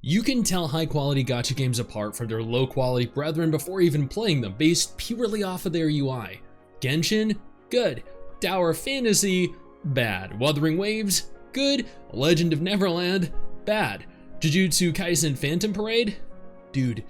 You can tell high quality gacha games apart from their low quality brethren before even playing them based purely off of their UI. Genshin? Good. Tower Fantasy? Bad. Wuthering Waves? Good. Legend of Neverland? Bad. Jujutsu Kaisen Phantom Parade? Dude,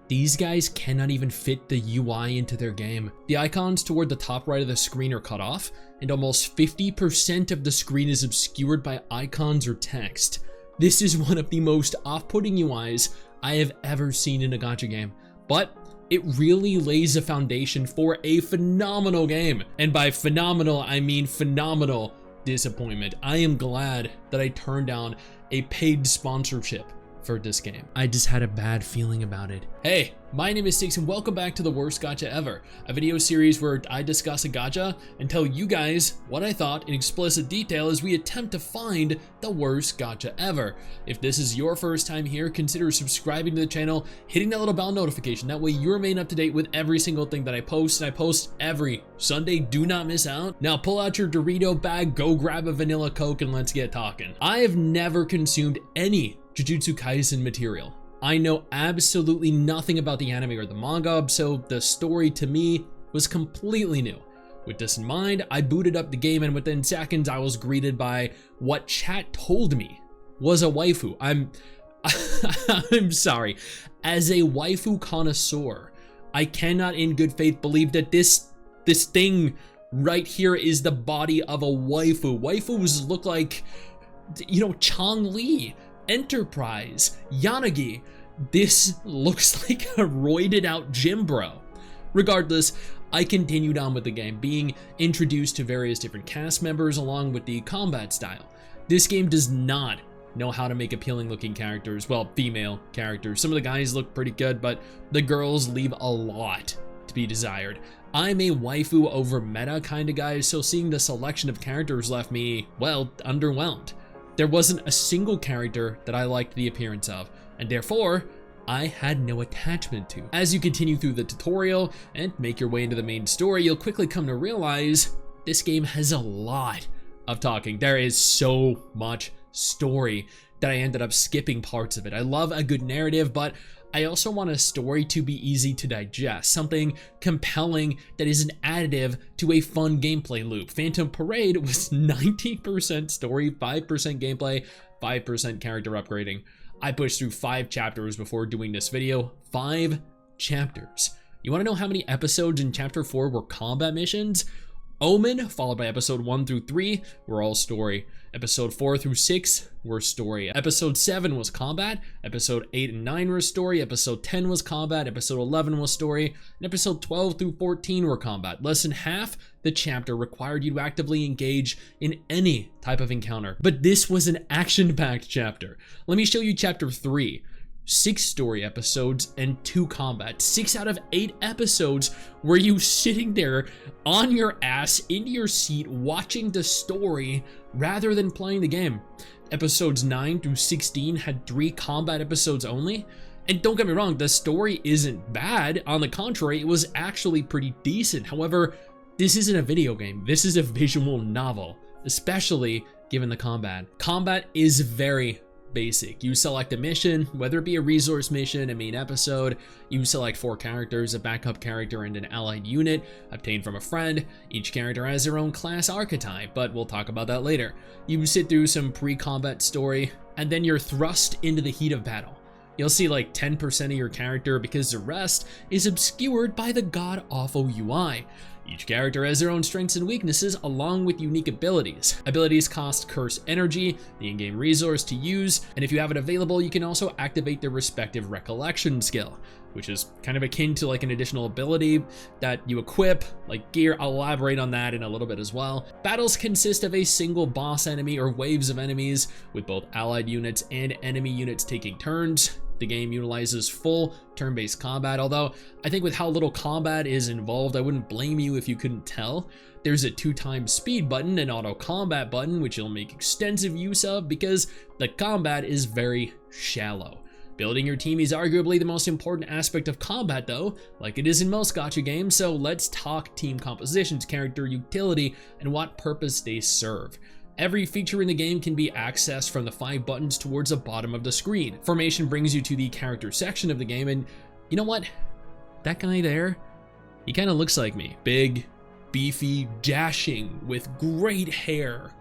these guys cannot even fit the UI into their game. The icons toward the top right of the screen are cut off, and almost 50% of the screen is obscured by icons or text. This is one of the most off-putting UIs I have ever seen in a gacha game, but it really lays a foundation for a phenomenal game. And by phenomenal, I mean phenomenal disappointment. I am glad that I turned down a paid sponsorship for this game. I just had a bad feeling about it. Hey, my name is Stix and welcome back to the worst gacha ever, a video series where I discuss a gacha and tell you guys what I thought in explicit detail as we attempt to find the worst gacha ever. If this is your first time here, consider subscribing to the channel, hitting that little bell notification. That way you remain up to date with every single thing that I post, and I post every Sunday. Do not miss out. Now pull out your Dorito bag, go grab a vanilla Coke, and let's get talking. I have never consumed any Jujutsu Kaisen material. I know absolutely nothing about the anime or the manga, so the story to me was completely new. With this in mind, I booted up the game and within seconds I was greeted by what chat told me was a waifu. I'm sorry. As a waifu connoisseur, I cannot in good faith believe that this thing right here is the body of a waifu. Waifus look like, you know, Chong-Li, Enterprise, Yanagi. This looks like a roided out gym bro. Regardless, I continued on with the game, being introduced to various different cast members along with the combat style. This game does not know how to make appealing looking characters, well, female characters. Some of the guys look pretty good, but the girls leave a lot to be desired. I'm a waifu over meta kind of guy, so seeing the selection of characters left me, well, underwhelmed. There wasn't a single character that I liked the appearance of, and therefore, I had no attachment to. As you continue through the tutorial and make your way into the main story, you'll quickly come to realize this game has a lot of talking. There is so much story that I ended up skipping parts of it. I love a good narrative, but I also want a story to be easy to digest, something compelling that is an additive to a fun gameplay loop. Phantom Parade was 90% story, 5% gameplay, 5% character upgrading. I pushed through 5 chapters before doing this video. 5 chapters. You want to know how many episodes in chapter 4 were combat missions? Omen, followed by episode 1 through 3, were all story. Episode 4 through 6 were story. Episode 7 was combat. Episode 8 and 9 were story. Episode 10 was combat. Episode 11 was story. And episode 12 through 14 were combat. Less than half the chapter required you to actively engage in any type of encounter. But this was an action-packed chapter. Let me show you chapter 3. 6 story episodes and 2 combat. 6 out of 8 episodes were you sitting there on your ass in your seat watching the story rather than playing the game. Episodes 9 through 16 had 3 combat episodes only. And don't get me wrong, the story isn't bad. On the contrary, it was actually pretty decent. However, this isn't a video game. This is a visual novel, especially given the combat. Combat is very basic. You select a mission, whether it be a resource mission, a main episode. You select 4 characters, a backup character, and an allied unit obtained from a friend. Each character has their own class archetype, but we'll talk about that later. You sit through some pre-combat story, and then you're thrust into the heat of battle. You'll see like 10% of your character because the rest is obscured by the god-awful UI. Each character has their own strengths and weaknesses along with unique abilities. Abilities cost curse energy, the in-game resource to use, and if you have it available, you can also activate their respective recollection skill, which is kind of akin to like an additional ability that you equip, like gear. I'll elaborate on that in a little bit as well. Battles consist of a single boss enemy or waves of enemies, with both allied units and enemy units taking turns. The game utilizes full turn-based combat, although I think with how little combat is involved, I wouldn't blame you if you couldn't tell. There's a 2x speed button, an auto combat button, which you'll make extensive use of because the combat is very shallow. Building your team is arguably the most important aspect of combat though, like it is in most gacha games, so let's talk team compositions, character utility, and what purpose they serve. Every feature in the game can be accessed from the 5 buttons towards the bottom of the screen. Formation brings you to the character section of the game, and you know what? That guy there, he kind of looks like me. Big, beefy, dashing, with great hair.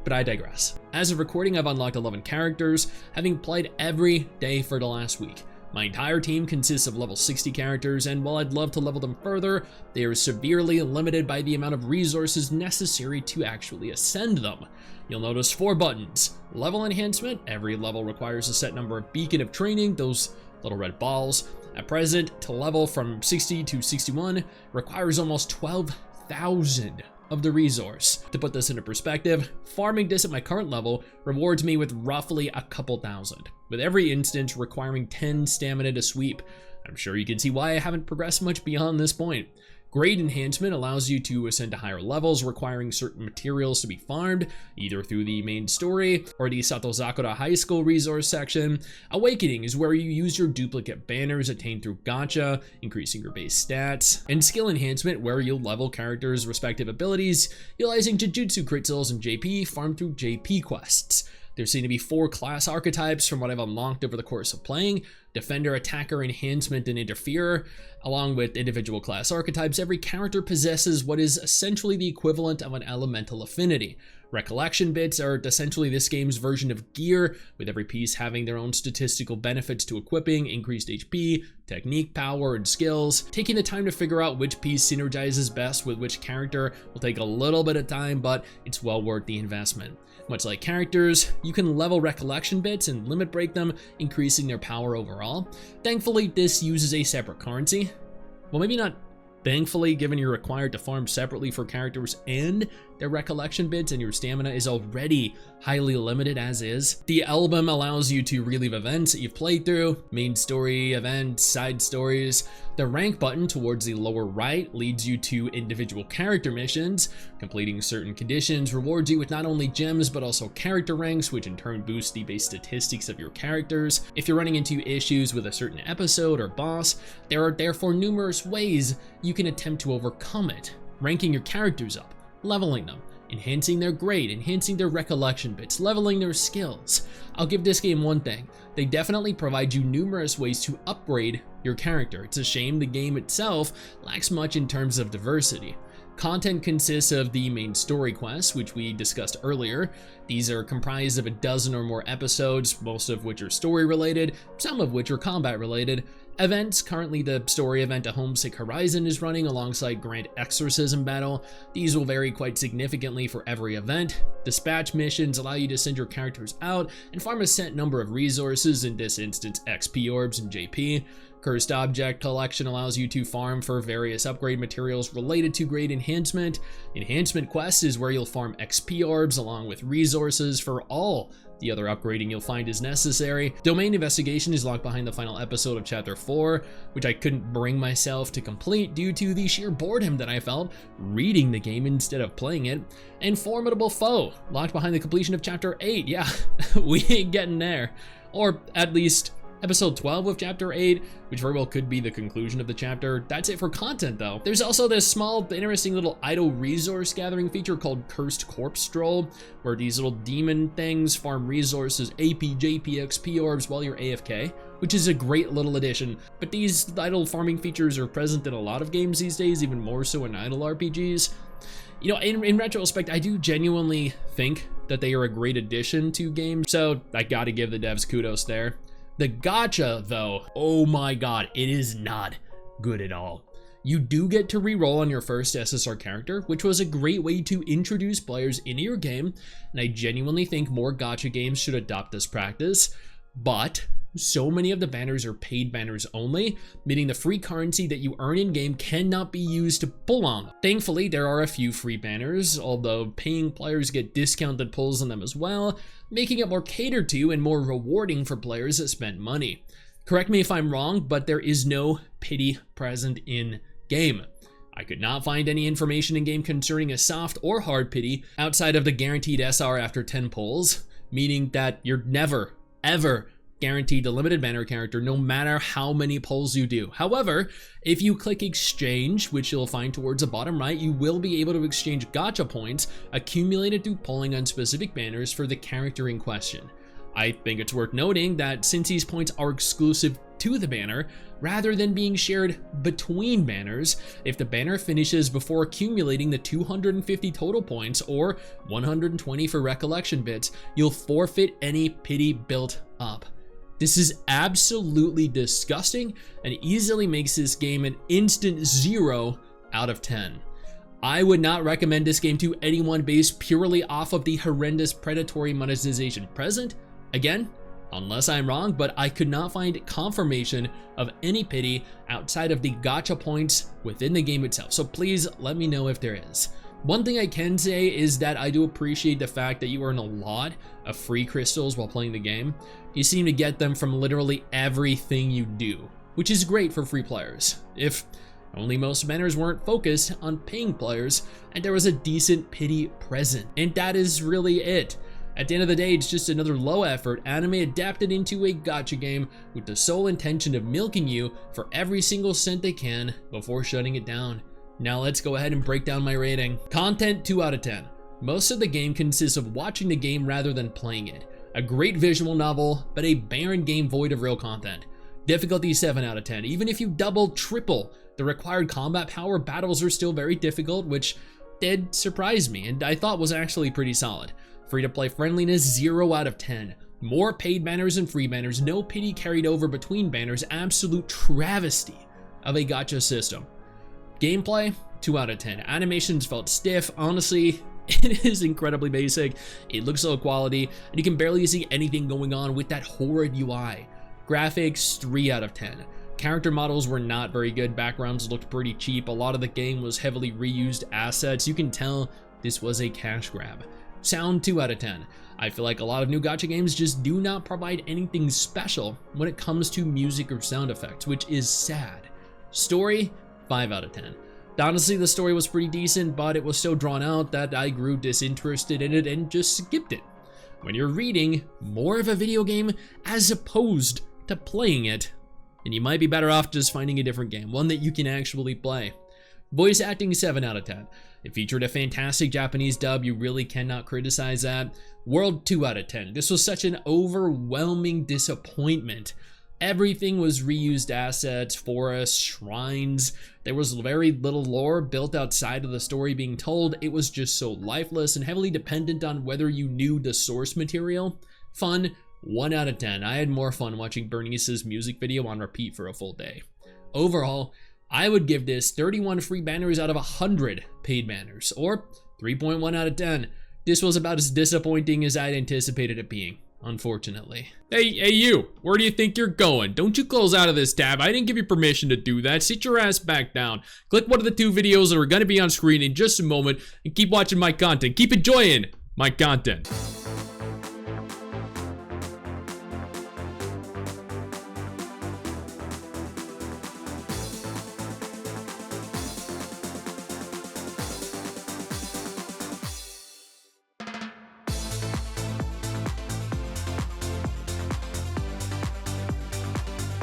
But I digress. As of recording, I've unlocked 11 characters, having played every day for the last week. My entire team consists of level 60 characters, and while I'd love to level them further, they are severely limited by the amount of resources necessary to actually ascend them. You'll notice 4 buttons. Level enhancement, every level requires a set number of beacon of training, those little red balls. At present, to level from 60 to 61 requires almost 12,000 of the resource. To put this into perspective, farming this at my current level rewards me with roughly a couple thousand, with every instance requiring 10 stamina to sweep. I'm sure you can see why I haven't progressed much beyond this point. Grade enhancement allows you to ascend to higher levels, requiring certain materials to be farmed, either through the main story or the Satozakura High School resource section. Awakening is where you use your duplicate banners attained through Gacha, increasing your base stats. And skill enhancement, where you'll level characters' respective abilities, utilizing Jujutsu crystals and JP farmed through JP quests. There seem to be 4 class archetypes from what I've unlocked over the course of playing: Defender, Attacker, Enhancement, and Interferer. Along with individual class archetypes, every character possesses what is essentially the equivalent of an elemental affinity. Recollection bits are essentially this game's version of gear, with every piece having their own statistical benefits to equipping, increased HP, technique, power, and skills. Taking the time to figure out which piece synergizes best with which character will take a little bit of time, but it's well worth the investment. Much like characters, you can level recollection bits and limit break them, increasing their power overall. Thankfully, this uses a separate currency. Well, maybe not thankfully, given you're required to farm separately for characters and their recollection bits, and your stamina is already highly limited as is. The album allows you to relive events that you've played through, main story, events, side stories. The rank button towards the lower right leads you to individual character missions. Completing certain conditions rewards you with not only gems but also character ranks, which in turn boost the base statistics of your characters. If you're running into issues with a certain episode or boss, there are therefore numerous ways you can attempt to overcome it. Ranking your characters up, leveling them, enhancing their grade, enhancing their recollection bits, leveling their skills. I'll give this game one thing: they definitely provide you numerous ways to upgrade your character. It's a shame the game itself lacks much in terms of diversity. Content consists of the main story quests, which we discussed earlier. These are comprised of a dozen or more episodes, most of which are story related, some of which are combat related. Events, currently the story event A Homesick Horizon is running alongside Grand Exorcism Battle. These will vary quite significantly for every event. Dispatch missions allow you to send your characters out and farm a set number of resources, in this instance XP orbs and JP. Cursed Object Collection allows you to farm for various upgrade materials related to grade enhancement. Enhancement Quest is where you'll farm XP orbs along with resources for all the other upgrading you'll find is necessary. Domain Investigation is locked behind the final episode of Chapter 4, which I couldn't bring myself to complete due to the sheer boredom that I felt reading the game instead of playing it. And Formidable Foe, locked behind the completion of Chapter 8. Yeah, we ain't getting there. Or at least Episode 12 of Chapter 8, which very well could be the conclusion of the chapter. That's it for content though. There's also this small, interesting little idle resource gathering feature called Cursed Corpse Stroll, where these little demon things farm resources, AP, JP, XP orbs while you're AFK, which is a great little addition. But these idle farming features are present in a lot of games these days, even more so in idle RPGs. You know, in retrospect, I do genuinely think that they are a great addition to games, so I gotta give the devs kudos there. The gacha, though, oh my god, it is not good at all. You do get to reroll on your first SSR character, which was a great way to introduce players into your game, and I genuinely think more gacha games should adopt this practice, but so many of the banners are paid banners only, meaning the free currency that you earn in-game cannot be used to pull on them. Thankfully, there are a few free banners, although paying players get discounted pulls on them as well, making it more catered to and more rewarding for players that spent money. Correct me if I'm wrong, but there is no pity present in-game. I could not find any information in-game concerning a soft or hard pity outside of the guaranteed SR after 10 pulls, meaning that you're never, ever guaranteed the limited banner character no matter how many pulls you do. However, if you click exchange, which you'll find towards the bottom right, you will be able to exchange gacha points accumulated through pulling on specific banners for the character in question. I think it's worth noting that since these points are exclusive to the banner, rather than being shared between banners, if the banner finishes before accumulating the 250 total points or 120 for recollection bits, you'll forfeit any pity built up. This is absolutely disgusting and easily makes this game an instant 0 out of 10. I would not recommend this game to anyone based purely off of the horrendous predatory monetization present. Again, unless I'm wrong, but I could not find confirmation of any pity outside of the gacha points within the game itself. So please let me know if there is. One thing I can say is that I do appreciate the fact that you earn a lot of free crystals while playing the game. You seem to get them from literally everything you do, which is great for free players. If only most banners weren't focused on paying players and there was a decent pity present. And that is really it. At the end of the day, it's just another low-effort anime adapted into a gacha game with the sole intention of milking you for every single cent they can before shutting it down. Now let's go ahead and break down my rating. Content 2 out of 10. Most of the game consists of watching the game rather than playing it. A great visual novel, but a barren game void of real content. Difficulty 7 out of 10. Even if you double, triple the required combat power, battles are still very difficult, which did surprise me and I thought was actually pretty solid. Free-to-play friendliness 0 out of 10. More paid banners and free banners, no pity carried over between banners, absolute travesty of a gacha system. Gameplay 2 out of 10. Animations felt stiff, honestly, it is incredibly basic, it looks low quality, and you can barely see anything going on with that horrid UI. Graphics 3 out of 10. Character models were not very good, backgrounds looked pretty cheap, a lot of the game was heavily reused assets, you can tell this was a cash grab. Sound 2 out of 10. I feel like a lot of new gacha games just do not provide anything special when it comes to music or sound effects, which is sad. Story 5 out of 10. Honestly, the story was pretty decent, but it was so drawn out that I grew disinterested in it and just skipped it. When you're reading more of a video game as opposed to playing it, and you might be better off just finding a different game, one that you can actually play. Voice acting 7 out of 10. It featured a fantastic Japanese dub, you really cannot criticize that. World 2 out of 10. This was such an overwhelming disappointment. Everything was reused assets, forests, shrines. There was very little lore built outside of the story being told. It was just so lifeless and heavily dependent on whether you knew the source material. Fun 1 out of 10. I had more fun watching Bernice's music video on repeat for a full day. Overall, I would give this 31 free banners out of 100 paid banners, or 3.1 out of 10. This was about as disappointing as I'd anticipated it being, unfortunately. Hey you, where do you think you're going? Don't you close out of this tab. I didn't give you permission to do that. Sit your ass back down. Click one of the 2 videos that are gonna be on screen in just a moment and keep watching my content. Keep enjoying my content.